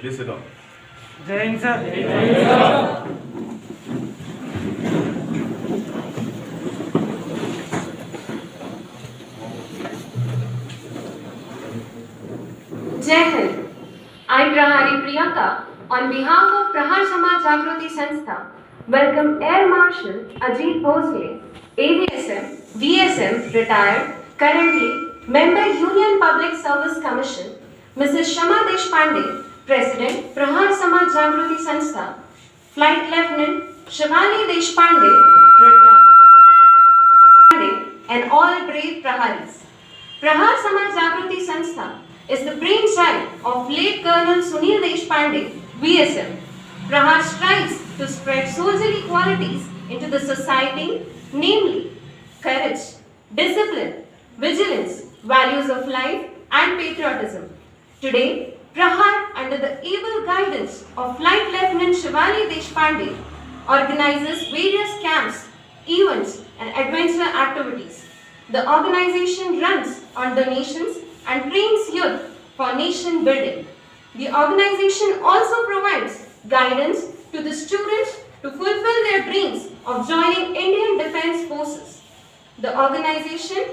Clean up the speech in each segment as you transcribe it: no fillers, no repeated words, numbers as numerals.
Please sit down. जय Hind sir. Jai Hind. I, Prahari Priyanka, on behalf of Prahar Samaj Jagrati Sanstha, welcome Air Marshal Ajit Bhosle, AVSM, VSM, retired, currently Member Union Public Service Commission, Mrs. Shama Deshpande, President, Prahar Samaj Jagrati Sanstha, Flight Lieutenant Shivani Deshpande, retired, and all brave Praharis. Prahar Samaj Jagrati Sanstha is the brainchild of late Colonel Sunil Deshpande, VSM. Prahar strives to spread soldierly qualities into the society, namely courage, discipline, vigilance, values of life and patriotism. Today, Prahar, under the able guidance of Flight Lieutenant Shivani Deshpande, organizes various camps, events and adventure activities. The organization runs on donations and trains youth for nation building. The organization also provides guidance to the students to fulfill their dreams of joining Indian Defence Forces. The organization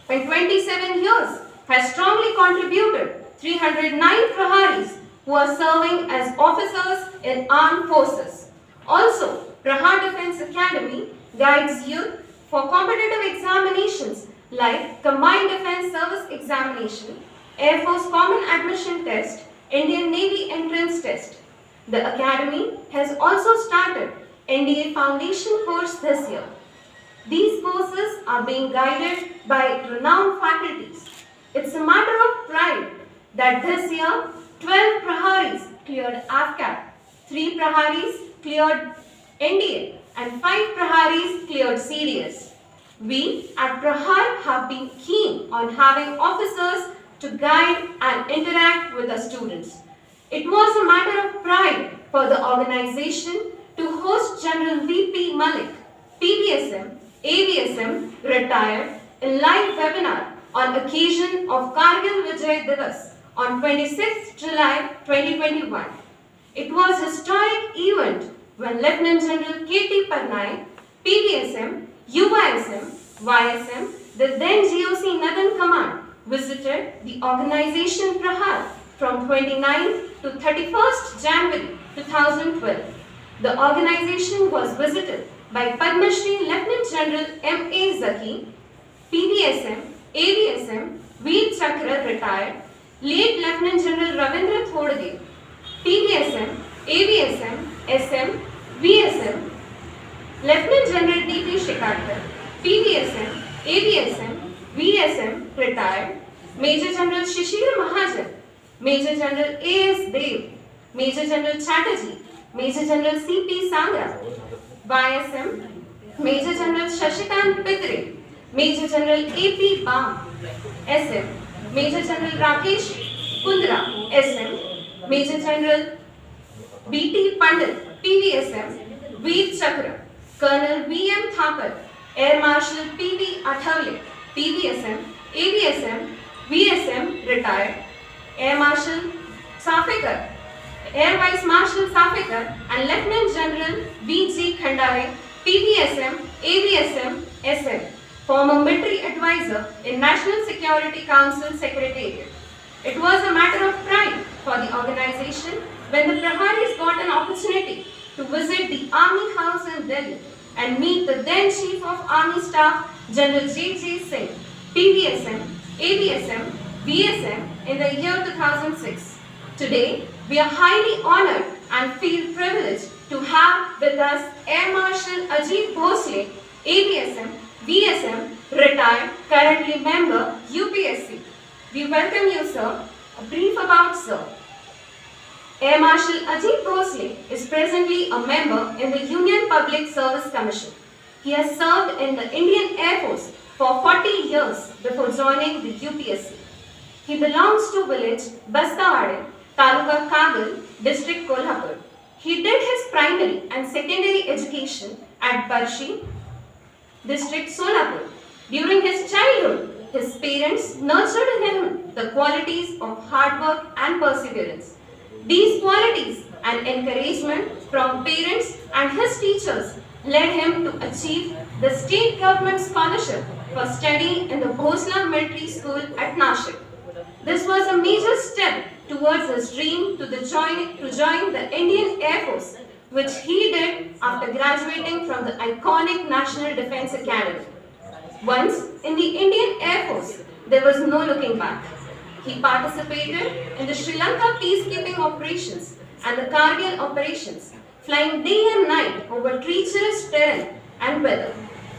in 27 years has strongly contributed 309 Praharis who are serving as officers in armed forces. Also, Prahar Defence Academy guides youth for competitive examinations like Combined Defence Service Examination, Air Force Common Admission Test, Indian Navy Entrance Test. The Academy has also started NDA Foundation course this year. These courses are being guided by renowned faculties. It's a matter of pride that this year 12 Praharis cleared AFCAT, 3 Praharis cleared NDA and 5 Praharis cleared CDS. We at Prahar have been keen on having officers to guide and interact with the students. It was a matter of pride for the organization to host General VP Malik, PVSM, AVSM, retired, a live webinar on occasion of Kargil Vijay Divas on 26 July 2021. It was a historic event when Lieutenant General K.T. Parnai, PVSM, UYSM, YSM, the then GOC Northern Command, visited the organization Prahar from 29th to 31st January 2012. The organization was visited by Padma Shri Lieutenant General M.A. Zaki, PVSM, AVSM, Veer Chakra retired, late Lieutenant General Ravindra Thodge, PVSM, AVSM, SM, VSM, Lieutenant General D.P. Shekardkar, PVSM, AVSM, VSM, retired, Major General Shishir Mahajan, Major General A.S. Dev, Major General Chatterjee, Major General C.P. Sangra, YSM, Major General Shashikant Pitre, Major General A.P. Bam, SM, Major General Rakesh Kundra, SM, Major General B.T. Pandit, PVSM, Veer Chakra, Colonel V.M. Thapar, Air Marshal P.V. Athavale, PVSM, AVSM, VSM, retired, Air Marshal Safekar, Air Vice Marshal Safekar and Lieutenant General V.G. Khandare, PVSM, AVSM, SM, former military advisor in National Security Council Secretariat. It was a matter of pride for the organization when the Praharis got an opportunity to visit the Army House in Delhi and meet the then Chief of Army Staff, General J.J. Singh, PVSM, AVSM, VSM in the year 2006. Today, we are highly honored and feel privileged to have with us Air Marshal Ajit Bhosle, AVSM, VSM, retired, currently member, UPSC. We welcome you, sir. A brief about sir. Air Marshal Ajit Bhosle is presently a member in the Union Public Service Commission. He has served in the Indian Air Force for 40 years before joining the UPSC. He belongs to village Bastawade, Taluka Kargil, District Kolhapur. He did his primary and secondary education at Barshi, District Solapur. During his childhood, his parents nurtured in him the qualities of hard work and perseverance. These qualities and encouragement from parents and his teachers led him to achieve the state government scholarship for study in the Bhosla Military School at Nashik. This was a major step towards his dream to join the Indian Air Force, which he did after graduating from the iconic National Defence Academy. Once in the Indian Air Force, there was no looking back. He participated in the Sri Lanka peacekeeping operations and the Kargil operations, flying day and night over treacherous terrain and weather.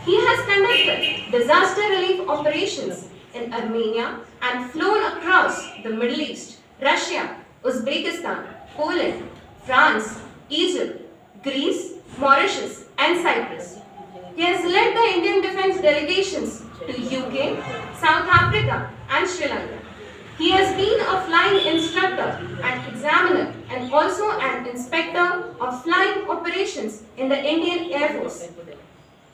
He has conducted disaster relief operations in Armenia and flown across the Middle East, Russia, Uzbekistan, Poland, France, Egypt, Greece, Mauritius, and Cyprus. He has led the Indian defence delegations to UK, South Africa, and Sri Lanka. He has been a flying instructor and examiner and also an inspector of flying operations in the Indian Air Force.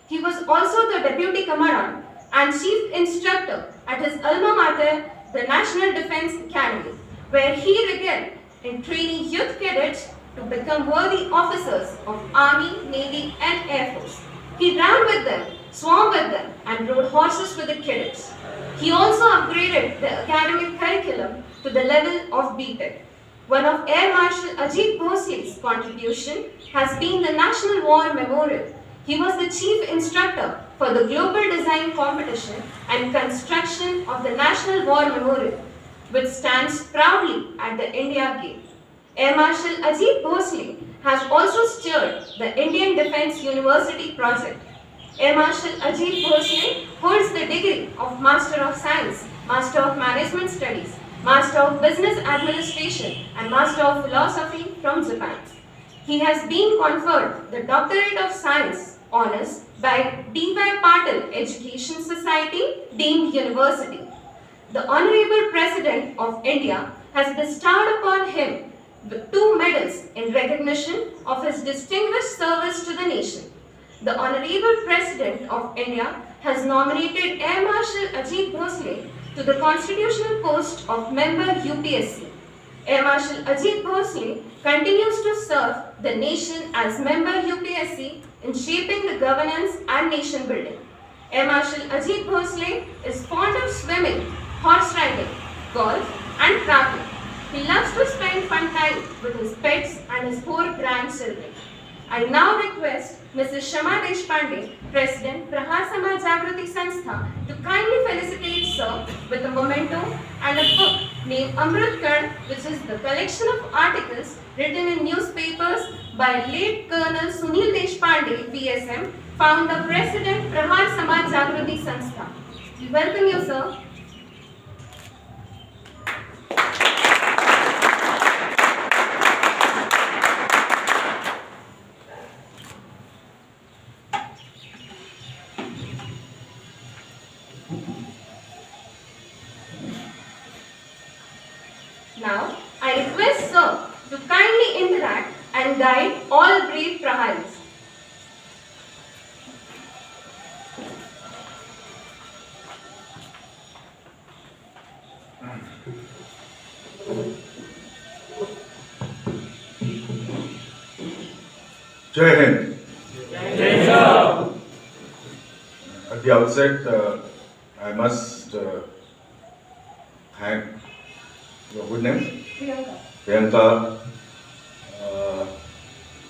He was also the deputy commandant and chief instructor at his alma mater, the National Defence Academy, where he regaled in training youth cadets to become worthy officers of Army, Navy, and Air Force. He ran with them, swam with them, and rode horses with the cadets. He also upgraded the academic curriculum to the level of B.Tech. One of Air Marshal Ajit Bhosle's contribution has been the National War Memorial. He was the chief instructor for the global design competition and construction of the National War Memorial, which stands proudly at the India Gate. Air Marshal Ajit Bhosle has also steered the Indian Defence University project. Air Marshal Ajit Bhosle holds the degree of Master of Science, Master of Management Studies, Master of Business Administration, and Master of Philosophy from Japan. He has been conferred the Doctorate of Science Honours by D.Y. Patil Education Society, Deemed University. The Honourable President of India has bestowed upon him with 2 medals in recognition of his distinguished service to the nation. The Honourable President of India has nominated Air Marshal Ajit Bhosle to the constitutional post of member UPSC. Air Marshal Ajit Bhosle continues to serve the nation as member UPSC in shaping the governance and nation building. Air Marshal Ajit Bhosle is fond of swimming, horse riding, golf, and traveling. He loves to spend fun time with his pets and his 4 grandchildren. I now request Mrs. Shama Deshpande, President, Prahar Samaj Jagrati Sanstha, to kindly felicitate Sir with a memento and a book named Amrit Kard, which is the collection of articles written in newspapers by late Colonel Sunil Deshpande, PSM, founder, President, Prahar Samaj Jagrati Sanstha. We welcome you, sir. Now, I request Sir to kindly interact and guide all brave Praharis. Jai Hind. Jai Shah. At the outset, I must thank your good name, Priyanka,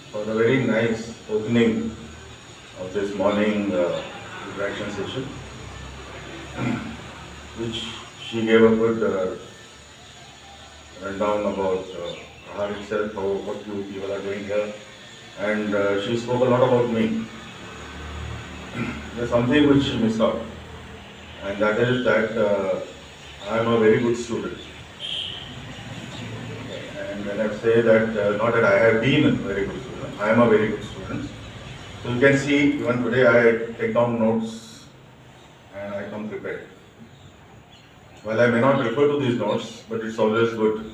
for the very nice opening of this morning interaction session, which she gave a good rundown about her itself, what you people are doing here, and she spoke a lot about me. There's something which she missed out, and that is that I am a very good student. And when I say that, not that I have been a very good student, I am a very good student. So you can see, even today I take down notes and I come prepared. Well, I may not refer to these notes, but it's always good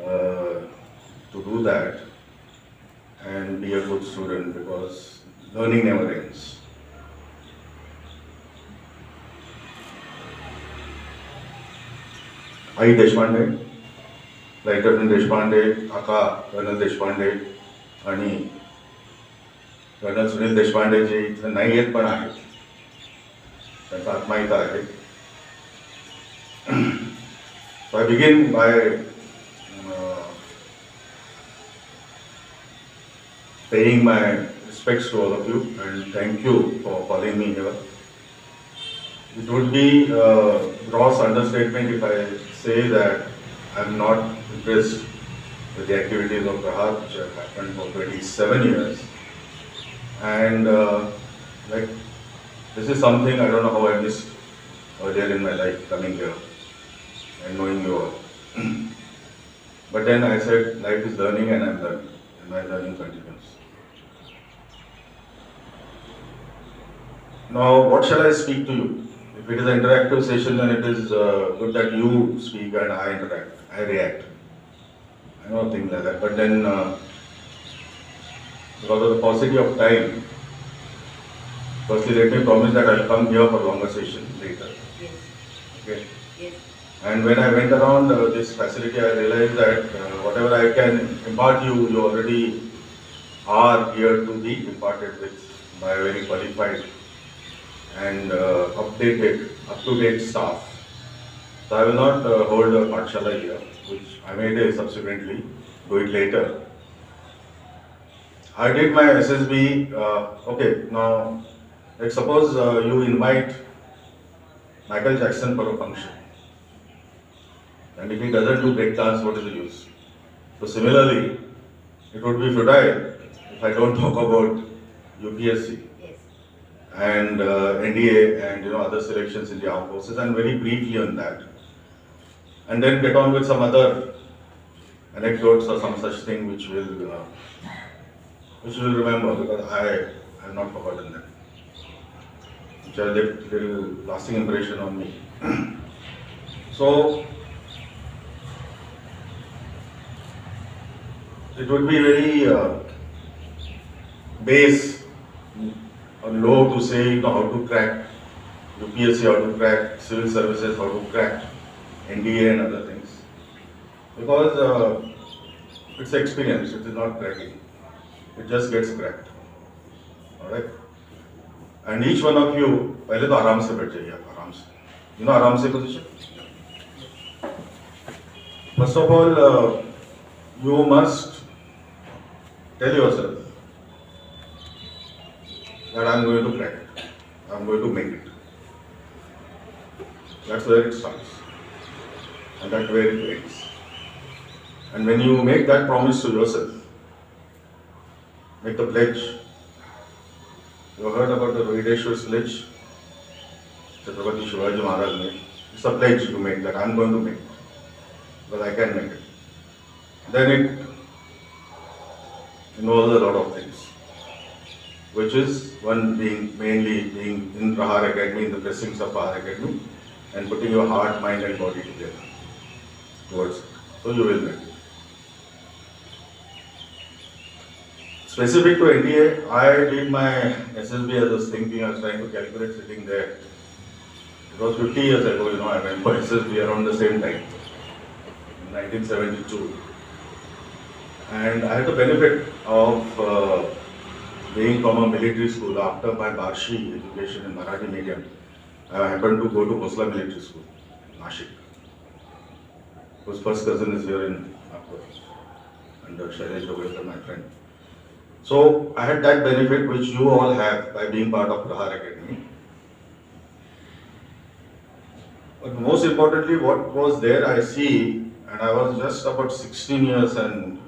to do that and be a good student, because learning never ends. I. Deshpande, Lieutenant Deshpande, Aka Colonel Deshpande आणि colonel Sunil Deshpande जे इथं नाही आहेत पण आहेत, त्यांचा आत्मा इथं आहे. So I begin by paying my respects to all of you and thank you for calling me here. It would be a gross understatement if I say that I am not impressed with the activities of Prahar, which have happened for 27 years. And like, this is something I don't know how I missed earlier in my life, coming here and knowing you all. But then I said, life is learning and I'm learning, and my learning continues. Now, what shall I speak to you? If it is an interactive session, then it is good that you speak and I interact, I react. I know things like that. But then, because of the paucity of time, firstly let me promise that I'll come here for longer session later. Yes. Okay. Yes. And when I went around this facility, I realized that whatever I can impart you, you already are here to be imparted with by a very qualified and updated, up-to-date staff. So I will not hold a Pathshala here, which I may subsequently do it later. I did my SSB. Okay, now let's suppose you invite Michael Jackson for a function. And if he doesn't do break dance, what is the use? So similarly, it would be futile if I don't talk about UPSC Yes. and NDA and other selections in the armed forces, and very briefly on that. And then get on with some other anecdotes or some such thing which will remember, because I have not forgotten them, which have left a little lasting impression on me. So it would be very base or low to say how to crack UPSC, how to crack civil services, how to crack NDA and other things, because it's experience, it is not cracking, it just gets cracked. Alright? And each one of you, पहले तो आराम से बैठ जाइए, आराम से, आराम से position. First of all, you must tell yourself that I am going to crack it, I am going to make it. That's where it starts, and that's where it ends. And when you make that promise to yourself, make the pledge. You have heard about the Rohideshwar pledge? Chhatrapati Shivaji Maharaj made. It's a pledge you make that I am going to make it, because I can make it. Then it involves a lot of things, which is one mainly being in Prahar Academy, in the blessings of Prahar Academy, and putting your heart, mind and body together towards it. So you will make it. Specific to NDA, I did my SSB as I was thinking, I was trying to calculate sitting there. It was 50 years ago, I went for SSB around the same time, in 1972. And I had the benefit of being from a military school. After my Barshi education in Marathi medium, I happened to go to Khosla Military School, Nashik, whose first cousin is here in Nagpur, under Shailesh Dogrekar, my friend. So I had that benefit which you all have by being part of Prahar Academy. But most importantly, what was there I see, and I was just about 16 years and,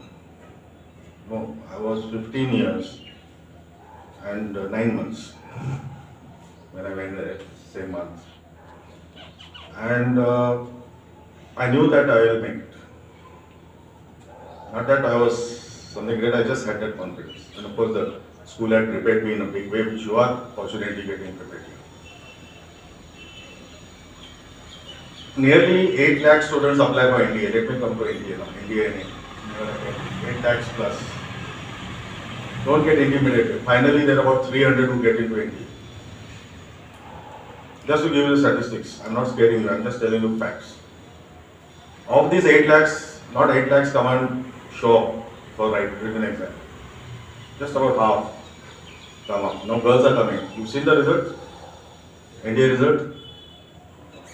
no, I was 15 years and 9 months when I went there, same month. And I knew that I will make it. Not that I was something great, I just had that confidence. And of course the school had prepared me in a big way, which you are fortunately getting prepared here. Nearly 8 lakh students apply for NDA. Let me come to NDA now. NDA, 8 lakhs plus. Don't get intimidated. Finally, there are about 300 who get into NDA. Just to give you the statistics, I'm not scaring you, I'm just telling you facts. Of these 8 lakhs, not 8 lakhs come and show up for written exam. Just about half come up. Now girls are coming. You've seen the result? NDA result?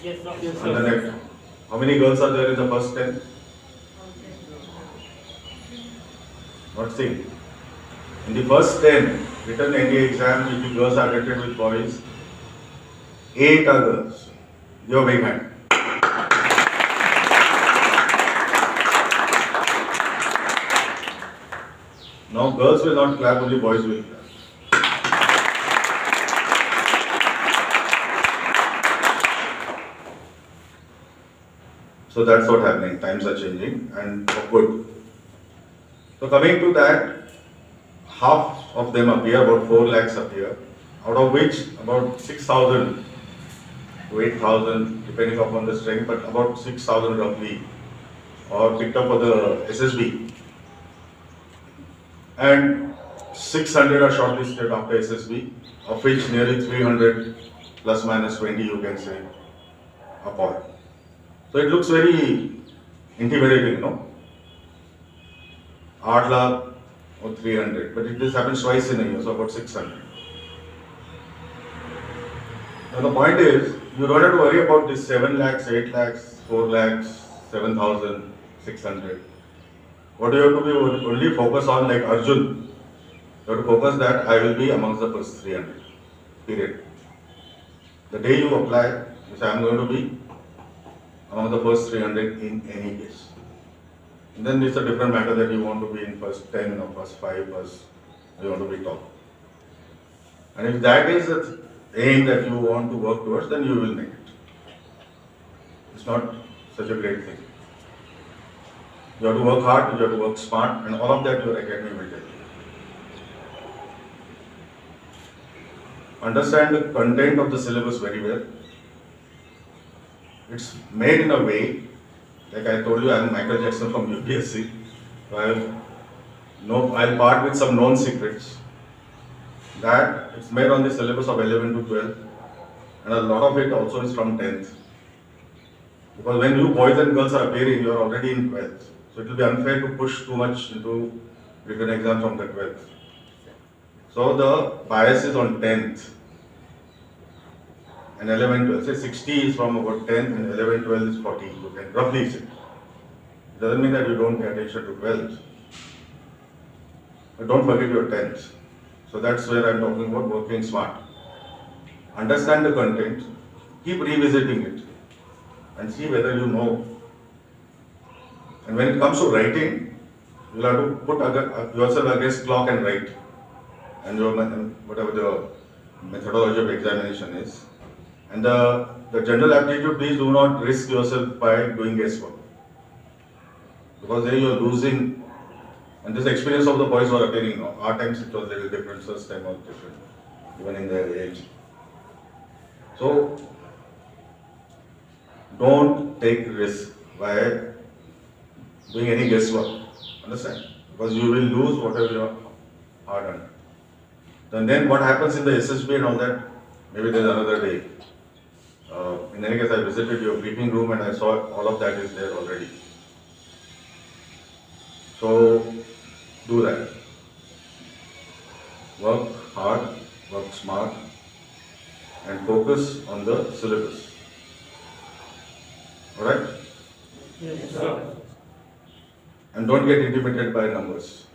Yes, sir. And the next, how many girls are there in the first 10? Not seen. In the first 10 written NDA exam, if the girls are attended with boys, 8 are girls. Your big hand. Now girls will not clap, only boys will clap. So that's what's happening. Times are changing and for good. So coming to that, half of them appear, about 4 lakhs appear, out of which about 6,000 to 8,000, depending upon the strength, but about 6,000 roughly, are picked up for the SSB. And 600 are shortlisted after SSB, of which nearly 300 plus minus 20 you can say are poor. So it looks very intimidating, no? 8 lakh or 300, but this happens twice in a year, so about 600. Now the point is, you don't have to worry about this 7 lakhs, 8 lakhs, 4 lakhs, 7,000, 600. What you have to be only focus on, like Arjun, you have to focus that I will be amongst the first 300, period. The day you apply, you say I am going to be among the first 300 in any case. And then it's a different matter that you want to be in first 10 or first 5, first you want to be top. And if that is the aim that you want to work towards, then you will make it. It's not such a great thing. You have to work hard, you have to work smart, and all of that your academy will tell you. Understand the content of the syllabus very well. It's made in a way, like I told you, I am Michael Jackson from UPSC. So I'll part with some known secrets. That it's made on the syllabus of 11 to 12, and a lot of it also is from 10th. Because when you boys and girls are appearing, you are already in 12th. So it will be unfair to push too much into written exam from the 12th. So the bias is on 10th. And 11, 12. Say 60 is from about 10 and 11, 12 is 40. You can roughly say. It doesn't mean that you don't pay attention to 12. But don't forget your 10th. So that's where I'm talking about working smart. Understand the content, keep revisiting it, and see whether you know. And when it comes to writing, you'll have to put yourself against clock and write. And whatever the methodology of examination is. And the general aptitude, please do not risk yourself by doing guesswork. Because then you're losing. And this experience of the boys who are appearing now, our times it was a little different, first time was different, even in their age. So, don't take risk by doing any guesswork, understand? Because you will lose whatever you are hard earned. And then what happens in the SSB and all that, maybe there's another day. In any case, I visited your briefing room and I saw all of that is there already. So, do that. Work hard, work smart, and focus on the syllabus. Alright? Yes, sir. And don't get intimidated by numbers.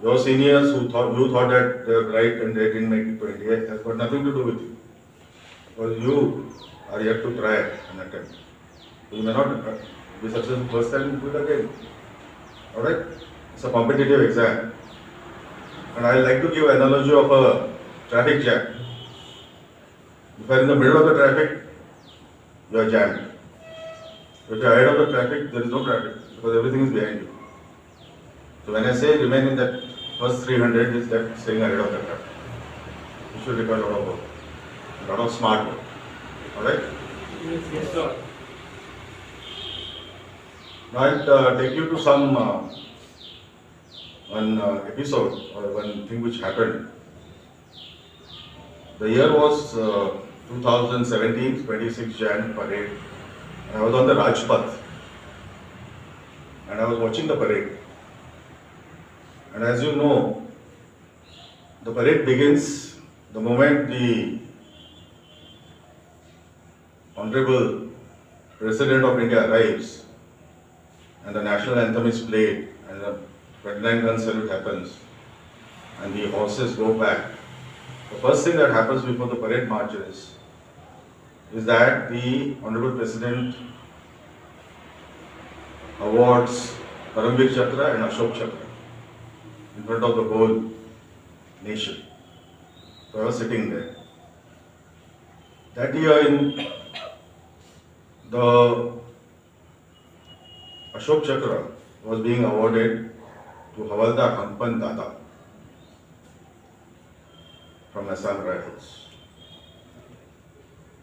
Your seniors who you thought that they were right and they didn't make it to India has got nothing to do with you. Because you are yet to try and attempt. You may not be successful first time, do it again. Alright? It's a competitive exam. And I like to give an analogy of a traffic jam. If you are in the middle of the traffic, you are jammed. If you are ahead of the traffic, there is no traffic because everything is behind you. So when I say remain in that first 300, is that staying ahead of the traffic. You should require a lot of work, a lot of smart work. Alright? Yes, sir. Now I'll take you to some one episode or one thing which happened. The year was 2017, 26 Jan parade. I was on the Rajpath and I was watching the parade. And as you know, the parade begins the moment the Honorable President of India arrives and the national anthem is played and the 29-gun salute happens and the horses go back. The first thing that happens before the parade marches is that the Honorable President awards Paramveer Chakra and Ashok Chakra in front of the whole nation. So I was sitting there. That year in the Ashok Chakra was being awarded to Havaldar Hanpan Dada from Assam Rifles.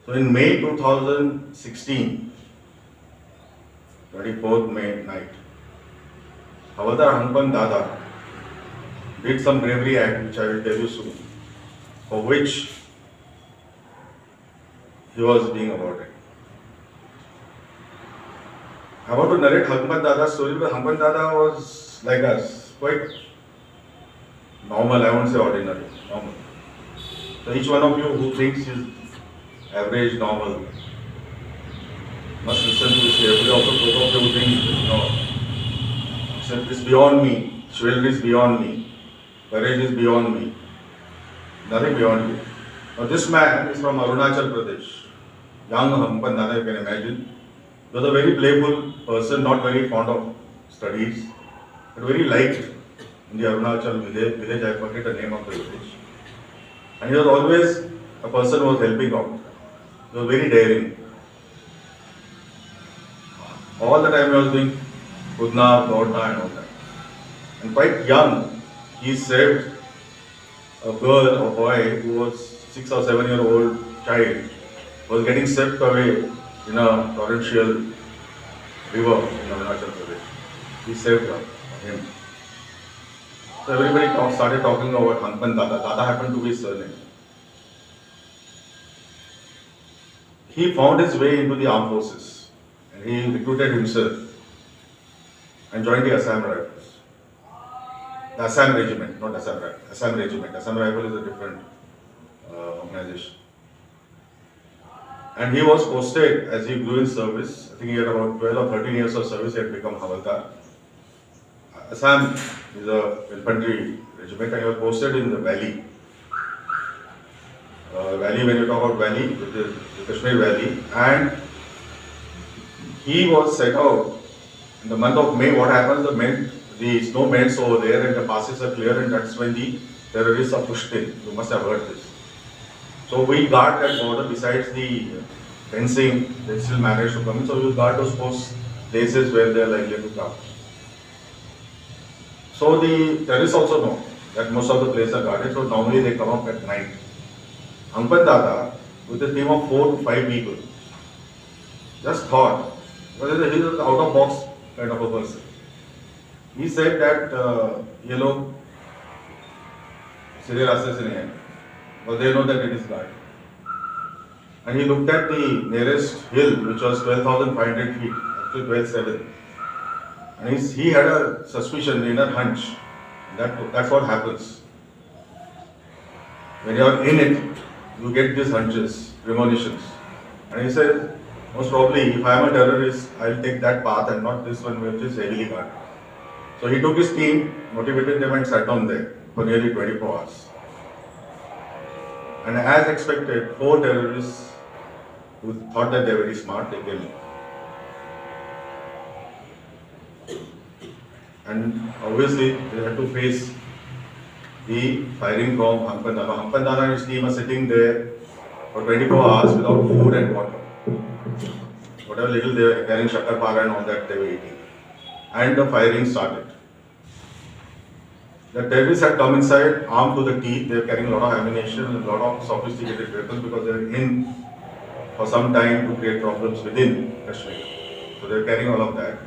So in May 2016, 24th May night, Havaldar Hanpan Dada did some bravery act which I will tell you soon, for which he was being awarded. I want to narrate Hanpan Dada's story because Hanpan Dada was like us, quite normal, I won't say ordinary, normal. So each one of you who thinks he is average, normal, must listen to this carefully. Also, both of you who think, no, it's beyond me, chivalry is beyond me, courage is beyond me, nothing beyond you. Now this man is from Arunachal Pradesh, young Hanpan Dada, you can imagine. He was a very playful person, not very fond of studies, but very liked in the Arunachal village, I forget the name of the village. And he was always a person who was helping out. He was very daring. All the time he was doing Kudna, Daudna and all that. And quite young, he saved a girl, a boy who was 6 or 7 year old child, was getting swept away in a torrential river in Arunachal Pradesh. He saved him. So everybody started talking about Hanpan Dada. Dada happened to be his surname. He found his way into the armed forces and he recruited himself and joined the Assam Rifles. The Assam Regiment, not Assam Rifle. Assam Regiment. Assam Rifle is a different organization. And he was posted as he grew in service. I think he had about 12 or 13 years of service. He had become Havaldar. Assam is a infantry regiment and he was posted in the valley. Valley, when you talk about valley, it is the Kashmir Valley. And he was set out in the month of May. What happens? The snow melts over there and the passes are clear, and that's when the terrorists are pushed in. You must have heard this. So we guard that border besides the fencing, they still manage to come in. So we guard those places where they are likely to come. So the terrorists also know that most of the places are guarded, so normally they come up at night. Hanpan Dada, with a team of 4 to 5 people, just thought, well, he is an out-of-box kind of a person. He said that, ये लोग सीधे रास्ते से नहीं हैं, but they know that it is guarded. And he looked at the nearest hill, which was 12,500 feet, actually 12,700. And he had a suspicion, an inner hunch. That's what happens. When you are in it, you get these hunches, premonitions. And he said, most probably, if I am a terrorist, I will take that path and not this one which is heavily guarded. So he took his team, motivated them and sat down there for nearly 24 hours. And as expected, 4 terrorists who thought that they were very smart, they came in. And obviously, they had to face the firing from Hanpan Dada. Hanpan Dada and his team are sitting there for 24 hours without food and water. Whatever little they were carrying, shakkar para and all that they were eating. And the firing started. The terrorists had come inside, armed to the teeth. They were carrying a lot of ammunition, a lot of sophisticated weapons because they were in for some time to create problems within Kashmir. So they were carrying all of that.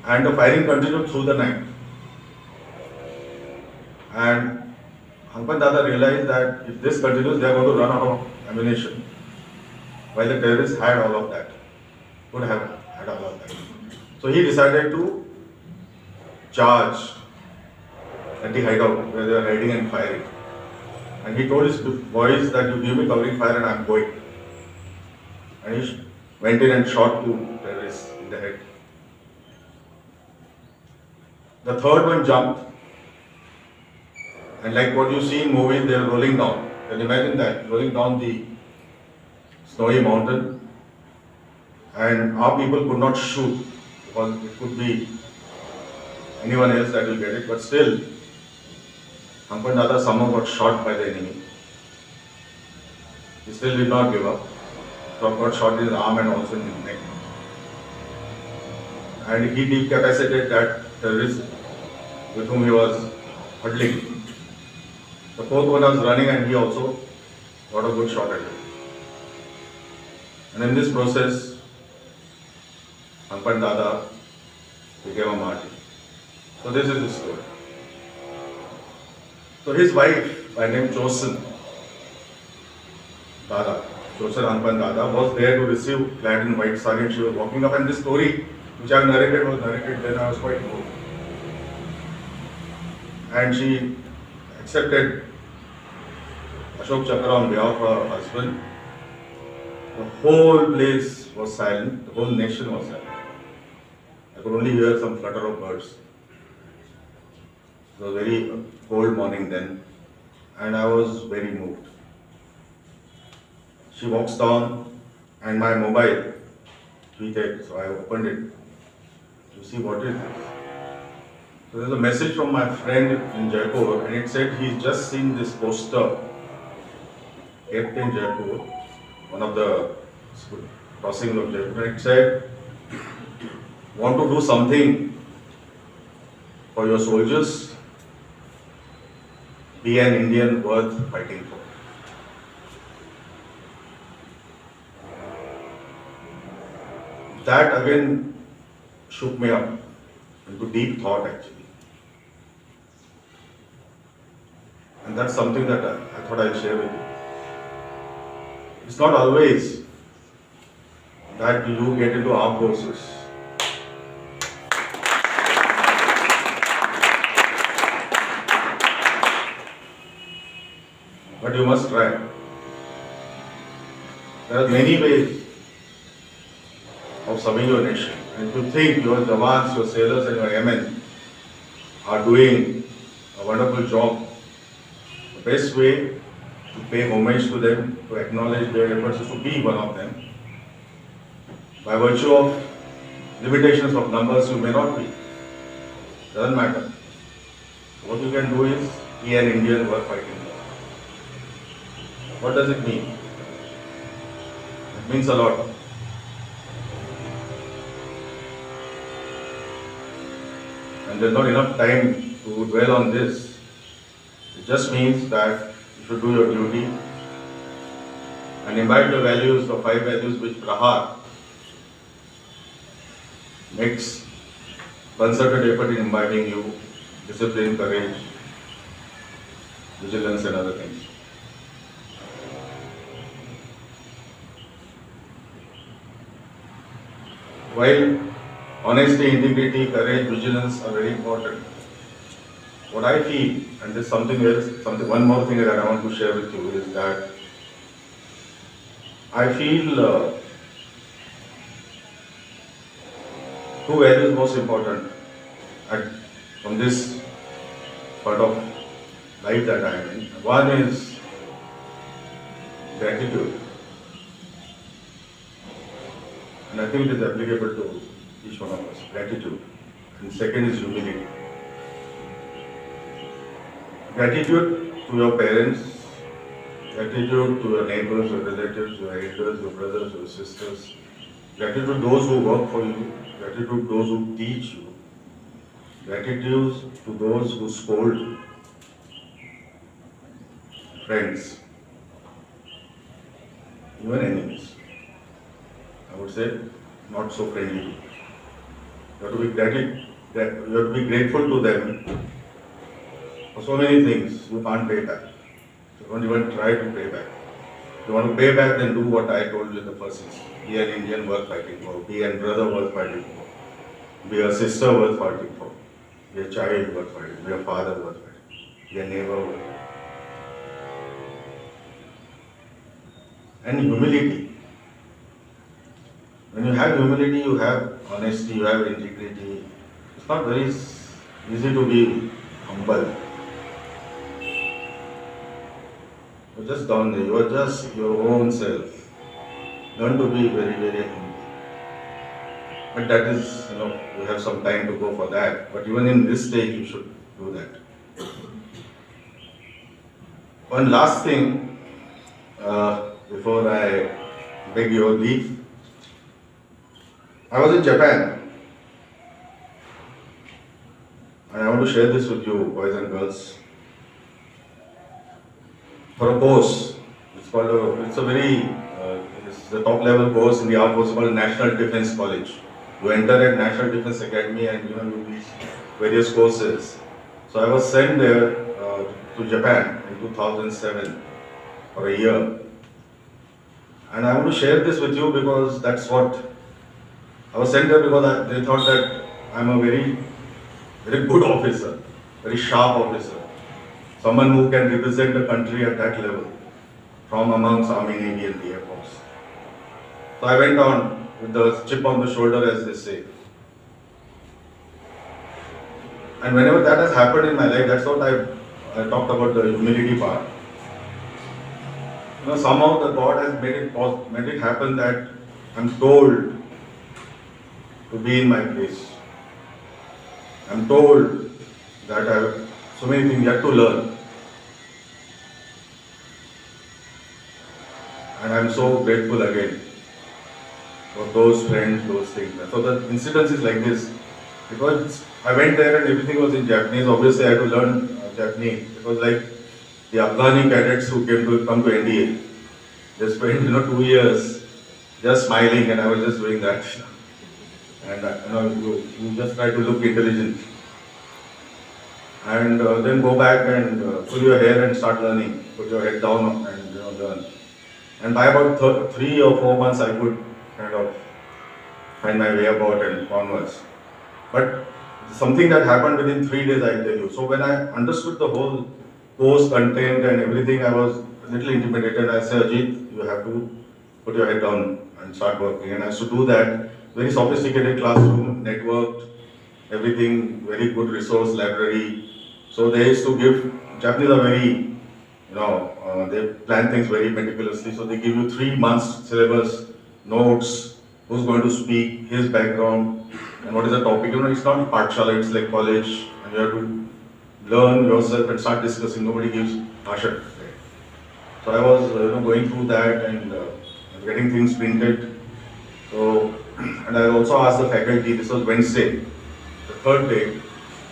And the firing continued through the night. And Hanpan Dada realized that if this continues, they are going to run out of ammunition. While the terrorists had all of that, could have had all of that. So he decided to charge at the hideout where they were hiding and firing. And he told his boys that you give me covering fire and I'm going. And he went in and shot 2 terrorists in the head. The third one jumped, and like what you see in movies, they are rolling down. Can you imagine that? Rolling down the snowy mountain, and our people could not shoot because it could be anyone else that will get it, but still, Hampan Dada somehow got shot by the enemy. He still did not give up. So got shot in his arm and also in his neck. And he decapacitated that terrorist with whom he was huddling. The fourth one was running and he also got a good shot at him. And in this process, Hampan Dada became a martyr. So this is the story. So his wife, by name Chosen Dada, Chosen Hampan Dada, was there to receive, clad in white sari, and she was walking up, and this story which I have narrated was narrated then. I was quite moved. And she accepted Ashok Chakra on behalf of her husband. The whole place was silent, the whole nation was silent. I could only hear some flutter of birds. It was a very cold morning then, and I was very moved. She walks down, and my mobile tweeted, so I opened it to see what is this. So there's a message from my friend in Jaipur, and it said he's just seen this poster kept in Jaipur, one of the crossings of Jaipur, and it said, want to do something for your soldiers, be an Indian worth fighting for. That again shook me up into deep thought actually. And that's something that I thought I'll share with you. It's not always that you get into armed forces. But you must try. There are many ways of serving your nation. And if you think your Jawans, your sailors and your airmen are doing a wonderful job, the best way to pay homage to them, to acknowledge their efforts is to be one of them. By virtue of limitations of numbers, you may not be. Doesn't matter. What you can do is be an Indian worth fighting for. What does it mean? It means a lot. And there's not enough time to dwell on this. It just means that you should do your duty and imbibe the values, the 5 values which Prahar makes concerted effort in imbibing you: discipline, courage, vigilance and other things. While honesty, integrity, courage, vigilance are very important, what I feel, and there's something else, one more thing that I want to share with you, is that I feel two values most important from this part of life that I am in. One is gratitude, and I think it is applicable to each one of us, gratitude. And second is humility. Gratitude to your parents, gratitude to your neighbors, your relatives, your elders, your brothers, your sisters, gratitude to those who work for you, gratitude to those who teach you, gratitude to those who scold you, friends, even enemies. I would say not so friendly. You have to be grateful to them for so many things you can't pay back. So don't even try to pay back. If you want to pay back, then do what I told you in the first instance. Be an Indian worth fighting for, be a brother worth fighting for. be a sister worth fighting for, be a child worth fighting, be a father worth fighting, be a neighbor worth fighting. And humility. When you have humility, you have honesty, you have integrity. It's not very easy to be humble. You're just down there, you are just your own self. Learn to be very, very humble. But that is, you have some time to go for that. But even in this stage, you should do that. One last thing, before I beg your leave. I was in Japan. And I want to share this with you, boys and girls. For a course, it's the top level course in the armed forces called National Defense College. You enter at National Defense Academy and you do these various courses. So I was sent there to Japan in 2007 for a year. And I want to share this with you because that's what I was sent there, because they thought that I'm a very, very good officer, very sharp officer, someone who can represent the country at that level from amongst Army, Navy and the Air Force. So I went on with the chip on the shoulder, as they say. And whenever that has happened in my life, that's what I talked about, the humility part. Somehow the God has made it happen that I'm told to be in my place. I'm told that I have so many things yet to learn. And I'm so grateful again for those friends, those things. So the incidents is like this. Because I went there and everything was in Japanese, obviously I had to learn Japanese. It was like the Afghani cadets who come to NDA. They spent 2 years just smiling, and I was just doing that. And you just try to look intelligent. And then go back and pull your hair and start learning. Put your head down and learn. And by about 3 or 4 months, I could kind of find my way about and onwards. But something that happened within 3 days, I'll tell you. So when I understood the whole course content and everything, I was a little intimidated. I said, Ajit, you have to put your head down and start working. And I used to do that. Very sophisticated classroom, networked, everything, very good resource library. So they used to give, Japanese are very, they plan things very meticulously. So they give you 3 months syllabus, notes, who's going to speak, his background, and what is the topic. It's not Pathshala, it's like college, and you have to learn yourself and start discussing. Nobody gives Asha. So I was going through that and getting things printed. So, and I also asked the faculty, this was Wednesday, the third day,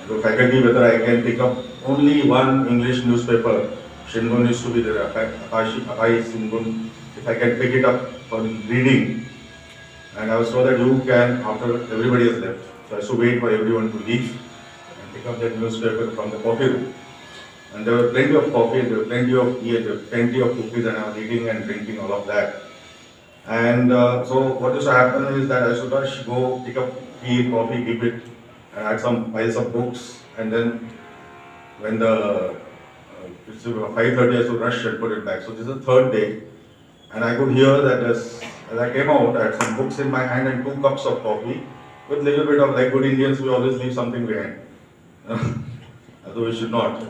the faculty whether I can pick up only one English newspaper. Shingun used to be there, Akai Shingun. If I can pick it up for reading. And I was told that you can after everybody has left. So I used to wait for everyone to leave and pick up that newspaper from the coffee room. And there were plenty of coffee, there were plenty of tea, there were plenty of cookies, and I was eating and drinking all of that. And so what used to happen is that I should rush, go pick up tea, coffee, keep it, and I had some piles of books, and then when it's 5:30, I should rush and put it back. So this is the third day, and I could hear that as I came out, I had some books in my hand and 2 cups of coffee, with a little bit of, like good Indians, we always leave something behind. Although we should not.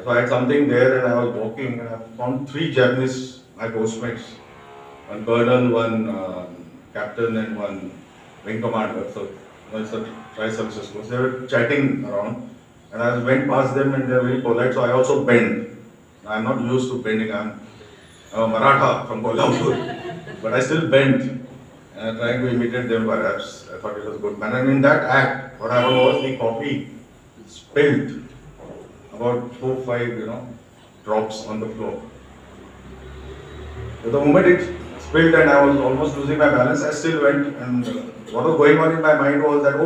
So I had something there, and I was walking, and I found 3 Japanese, my postmates. One colonel, one captain, and one wing commander. So it's a tri-services course. They were chatting around, and I went past them, and they were very polite. So I also bent. I'm not used to bending. I'm a Maratha from Kolhapur, but I still bent, and I'm trying to imitate them. Perhaps I thought it was good. And in that act, what happened was the coffee spilled about 4-5, drops on the floor. So the moment it spilled and I was almost losing my balance, I still went, and what was going on in my mind was that,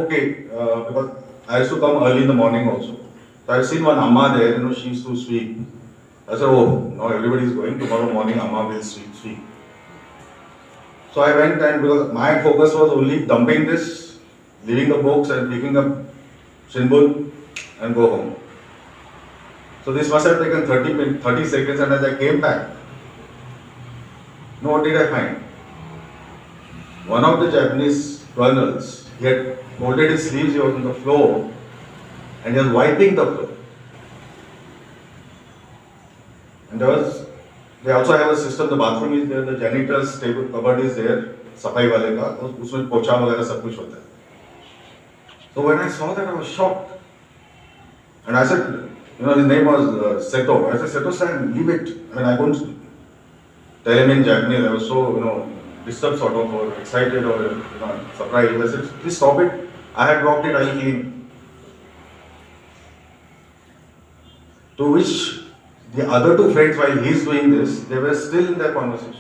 because I used to come early in the morning also. So I've seen one Amma there, she used to sweep. I said, now everybody is going, tomorrow morning Amma will sweep. So I went, and because my focus was only dumping this leaving the books and picking up Shinbun and go home. So this must have taken 30 seconds, and as I came back, what did I find? One of the Japanese colonels, he had folded his sleeves, he was on the floor, and he was wiping the floor. And they also have a system, the bathroom is there, the janitor's table cupboard is there, सफाई वाले का, उसमें पोछा वगैरह सब कुछ होता है. So when I saw that, I was shocked. And I said, his name was Seto. I said, Seto-san, leave it. I mean, I couldn't tell him in Japanese. I was so, disturbed sort of, or excited, or, surprised. I said, please stop it. I had blocked it, I'll clean. To which the other two friends, while he's doing this, they were still in their conversation.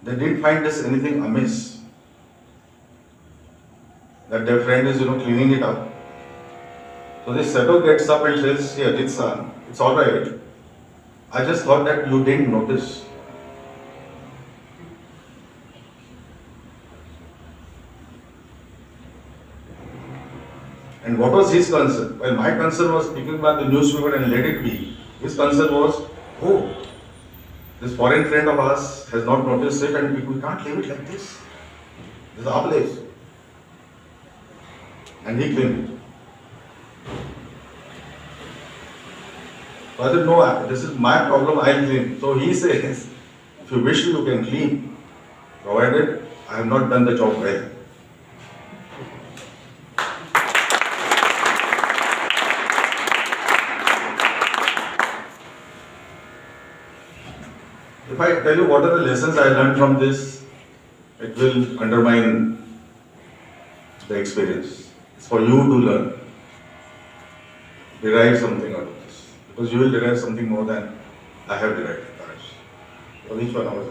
They didn't find this anything amiss. That their friend is, cleaning it up. So this Seto gets up and says, "Hey, Ajit-san, it's all right. I just thought that you didn't notice." And what was his concern? Well, my concern was picking back the newspaper and let it be. His concern was, this foreign friend of ours has not noticed it, and we can't leave it like this. This is our place. And he cleaned it. So I said, no, this is my problem, I'll clean. So he says, if you wish to, you can clean, provided I have not done the job well. If I tell you what are the lessons I learned from this, it will undermine the experience. It's for you to learn, derive something out of this. Because you will derive something more than I have derived, perhaps. For each one of us.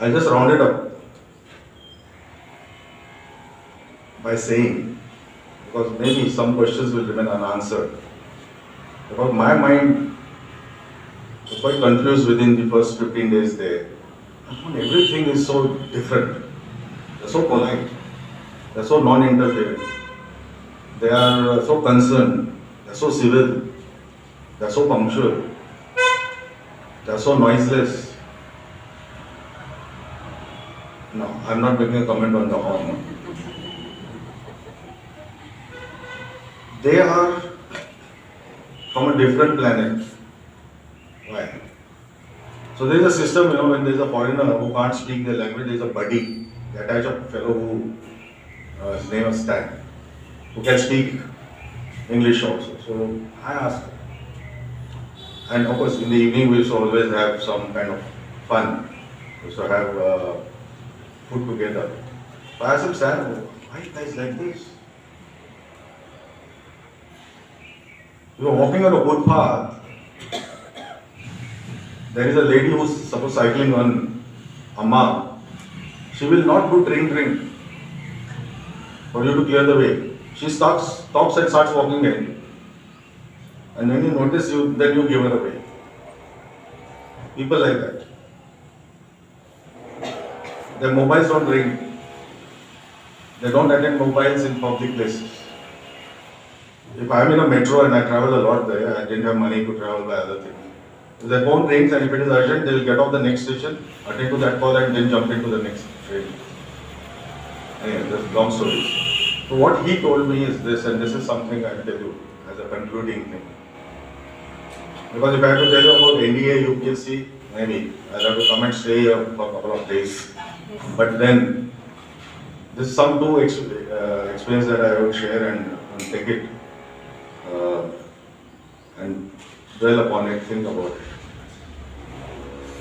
I'll just round it up by saying, because maybe some questions will remain unanswered. Because my mind was quite confused within the first 15 days there. Everything is so different. They're so polite. They're so non-interfering. They are so concerned. They're so civil. They're so punctual. They're so noiseless. No, I'm not making a comment on the horn. They are from a different planet. Why? So there is a system, when there is a foreigner who can't speak their language, there is a buddy. They attach a fellow who, his name is Stan, who can speak English also. So I asked him. And of course, in the evening we used to always have some kind of fun. We used to have food together. So I asked him, Stan, why are you guys like this? You are walking on a good path. There is a lady who is suppose cycling on Amma. She will not do drink for you to clear the way. She stops and starts walking in. And when you notice, then you give her away. People like that. Their mobiles don't ring. They don't attend mobiles in public places. If I'm in a metro and I travel a lot there, I didn't have money to travel by other things. If the phone rings and if it is urgent, they will get off the next station, attend to that call and then jump into the next train. Anyway, that's long story. So what he told me is this, and this is something I'll tell you as a concluding thing. Because if I have to tell you about NDA, UPSC, maybe I'll have to come and stay here for a couple of days. But then, this is some two experience that I would share and take it and dwell upon it, think about it.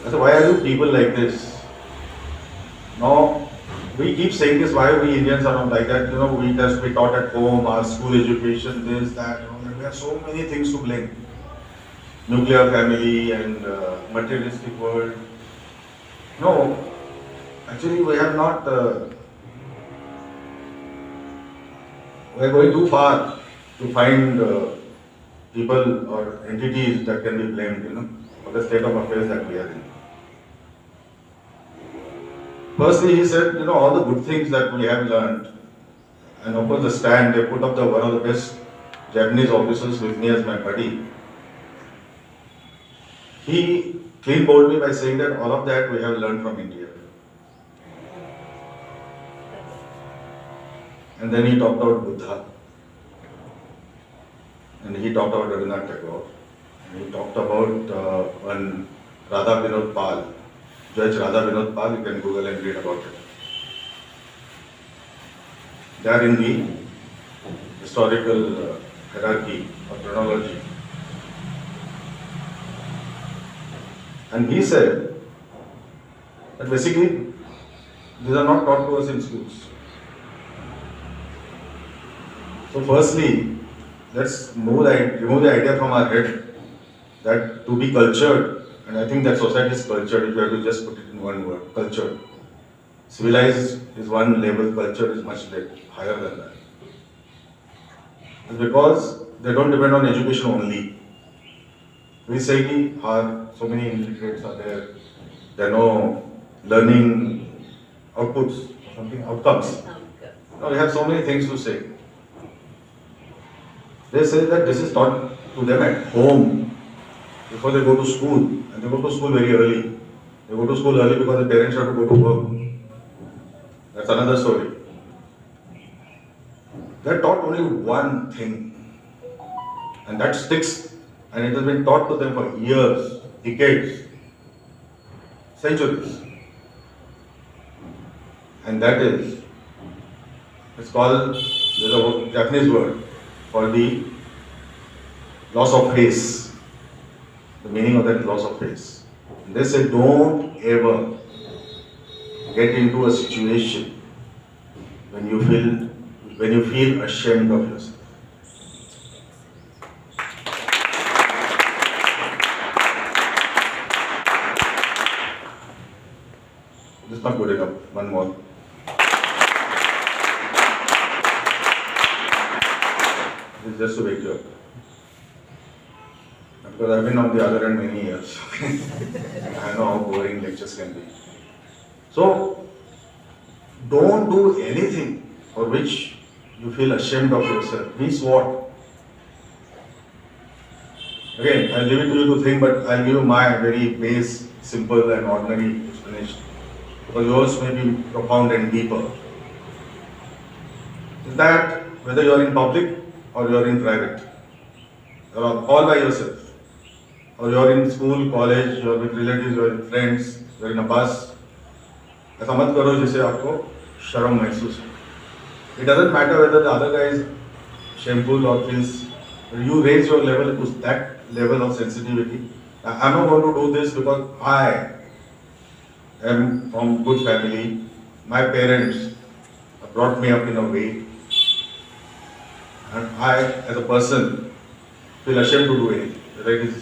I said, why are you people like this? Now, we keep saying this, why we Indians are not like that? We just be taught at home, our school education, this, that. We have so many things to blame. Nuclear family and materialistic world. No, actually we have not, we are going too far to find people or entities that can be blamed, for the state of affairs that we are in. Firstly, he said, all the good things that we have learned, and of course the stand, they put up one of the best Japanese officers with me as my buddy. He clean bowled me by saying that all of that we have learned from India. And then he talked about Buddha. And he talked about Rabindranath Tagore. And he talked about one Radha Vinod Pal, Judge Radha Vinod Pal, you can Google and read about it. They are in the historical hierarchy or chronology. And he said that basically these are not taught to us in schools. So firstly, let's remove the idea from our head that to be cultured, and I think that society is cultured, if you have to just put it in one word, cultured. Civilized is one level, culture is much higher than that. It's because they don't depend on education only. We say so many illiterates are there are no learning outputs or something, outcomes. Now we have so many things to say. They say that this is taught to them at home before they go to school, and they go to school very early. They go to school early because the parents have to go to work. That's another story. They're taught only one thing, and that sticks, and it has been taught to them for years, decades, centuries. And that is, there's a Japanese word for the loss of face. The meaning of that is loss of face. They say don't ever get into a situation when you feel ashamed of yourself. This is not good enough. One more. This is just to wake you up. Because I've been on the other end many years. I know how boring lectures can be. So, don't do anything for which you feel ashamed of yourself. Means what? Again, I'll leave it to you to think, but I'll give you my very base, simple and ordinary explanation. Because yours may be profound and deeper. Is that whether you're in public or you're in private, you're all by yourself, or you're in school, college, you're with relatives, you're with friends, you're in a bus, ऐसा मत करो जिससे आपको शर्म महसूस हो. It doesn't matter whether the other guy is shameful or feels. You raise your level to that level of sensitivity. I'm not going to do this because I am from good family. My parents brought me up in a way, and I, as a person, feel ashamed to do anything. Whether it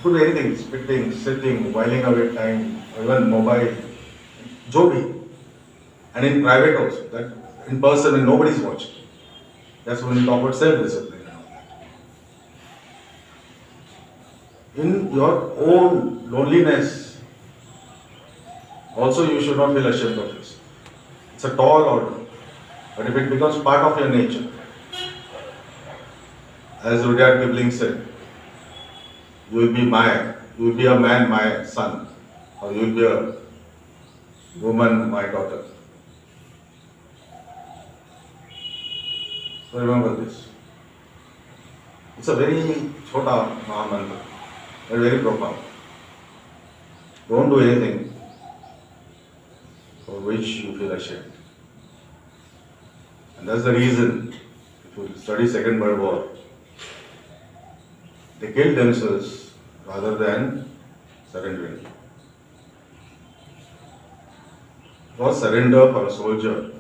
could be anything, spitting, sitting, whiling away time, or even mobile, jo bhi. And in private also, that in person when nobody's watching. That's when you talk about self-discipline. In your own loneliness, also you should not feel ashamed of yourself. It's a tall order. But if it becomes part of your nature, as Rudyard Kipling said, you will be a man, my son, or you will be a woman, my daughter. So remember this. It's a very chota Mahamantra, but very profound. Don't do anything for which you feel ashamed. And that's the reason, if you study Second World War, they killed themselves rather than surrendering. Because surrender for a soldier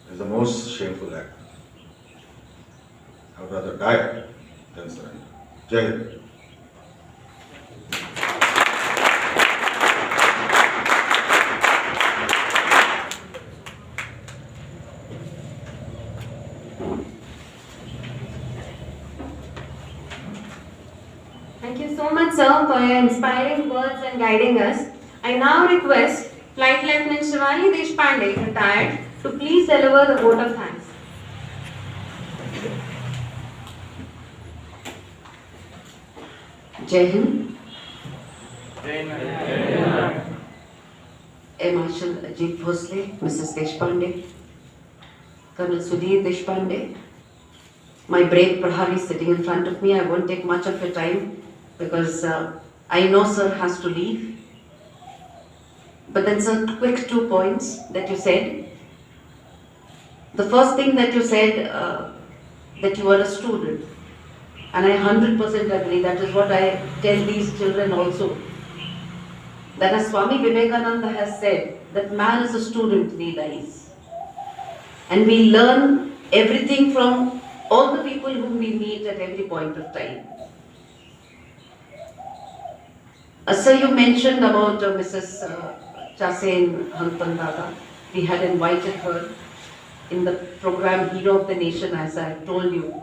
is the most shameful act. I would rather die than surrender. Jai Hind. Thank you so much, sir, for your inspiring words and guiding us. I now request Flight Lieutenant Shivali Deshpande, retired, to please deliver the vote of thanks. Jai Hind. Air Marshal Ajit Bhosle, Mrs. Deshpande, Colonel Sudhir Deshpande, my brave Prahari sitting in front of me. I won't take much of your time because I know sir has to leave. But then sir, quick 2 points that you said. The first thing that you said, that you are a student. And I 100% agree, that is what I tell these children also. That as Swami Vivekananda has said, that man is a student till he dies. And we learn everything from all the people whom we meet at every point of time. Sir, you mentioned about Mrs. Chasen Hantandada. We had invited her in the program Hero of the Nation, as I told you.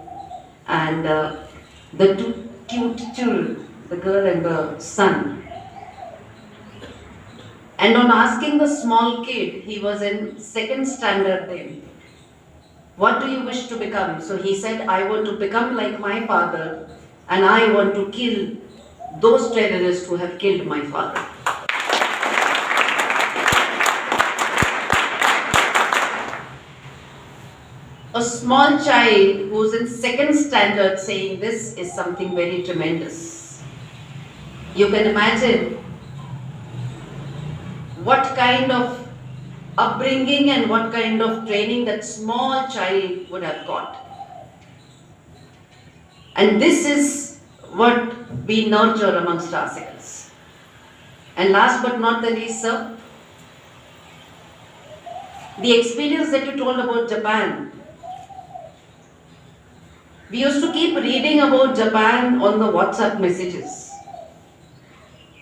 And the 2 cute children, the girl and the son. And on asking the small kid, he was in 2nd standard then, what do you wish to become? So he said, I want to become like my father, and I want to kill those terrorists who have killed my father. A small child who's in 2nd standard saying this is something very tremendous. You can imagine what kind of upbringing and what kind of training that small child would have got. And this is what we nurture amongst ourselves. And last but not the least, sir, the experience that you told about Japan. We used to keep reading about Japan on the WhatsApp messages.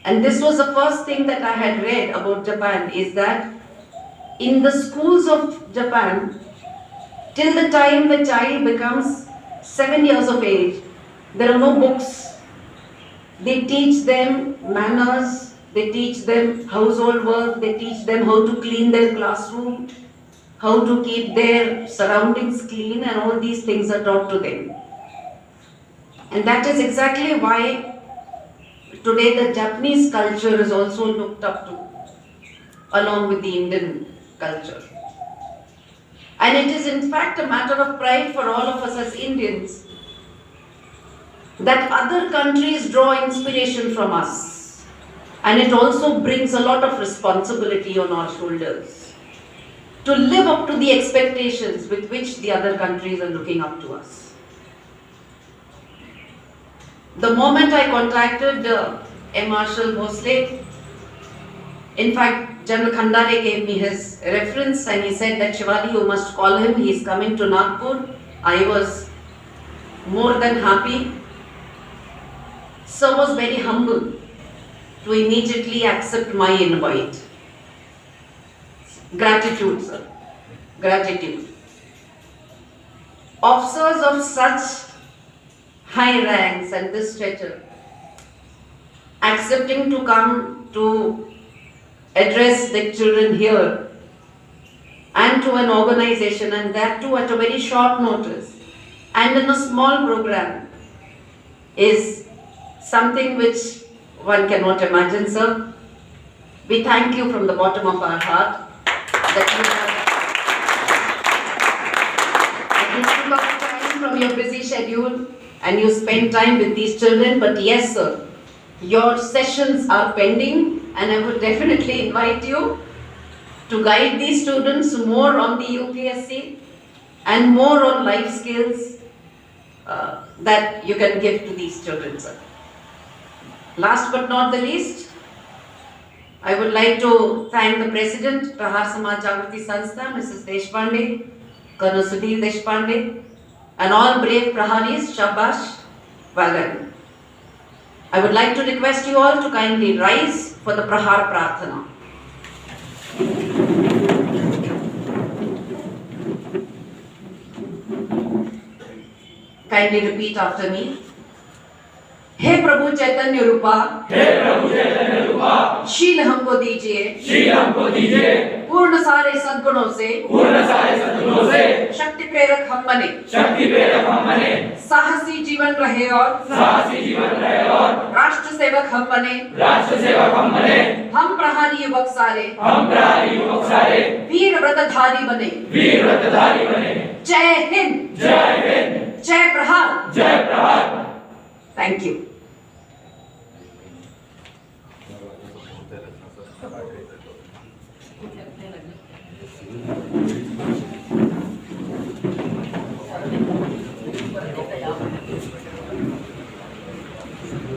And this was the first thing that I had read about Japan, is that in the schools of Japan, till the time the child becomes 7 years of age, there are no books. They teach them manners, they teach them household work, they teach them how to clean their classroom, how to keep their surroundings clean, and all these things are taught to them. And that is exactly why today the Japanese culture is also looked up to, along with the Indian culture. And it is in fact a matter of pride for all of us as Indians that other countries draw inspiration from us. And it also brings a lot of responsibility on our shoulders to live up to the expectations with which the other countries are looking up to us. The moment I contacted Air Marshal Bhosle, in fact, General Khandare gave me his reference and he said that Shivali, you must call him, he is coming to Nagpur. I was more than happy. Sir was very humble to immediately accept my invite. Gratitude, sir. Gratitude. Officers of such high ranks and this stature accepting to come to address the children here and to an organization, and that too at a very short notice and in a small program, is something which one cannot imagine, sir. We thank you from the bottom of our heart that you took out time from your busy schedule and you spend time with these children. But yes, sir, your sessions are pending, and I would definitely invite you to guide these students more on the UPSC and more on life skills that you can give to these children, sir. Last but not the least, I would like to thank the President, Prahar Samaj Jagrati Sanstha, Mrs. Deshpande, Colonel Sudhir Deshpande, and all brave Praharis. Shabash, well done. I would like to request you all to kindly rise for the Prahar Prarthana. Kindly repeat after me. हे प्रभु चैतन्य रूपा, हे प्रभु चैतन्य रूपा, शील हमको दीजिए, शील हमको दीजिए, पूर्ण सारे सद्गुणों से, पूर्ण सारे सद्गुणों से, शक्ति प्रेरक हम बने, शक्ति प्रेरक हम बने, साहसी जीवन रहे और साहसी जीवन रहे और राष्ट्र सेवक हम बने, राष्ट्र सेवक हम बने, हम प्रहरी युवक सारे, हम प्रहरी युवक सारे, वीर व्रतधारी बने। वीर व्रतधारी बने। जय हिंद, जय हिंद, जय प्रहार। जय प्रहार। Thank you.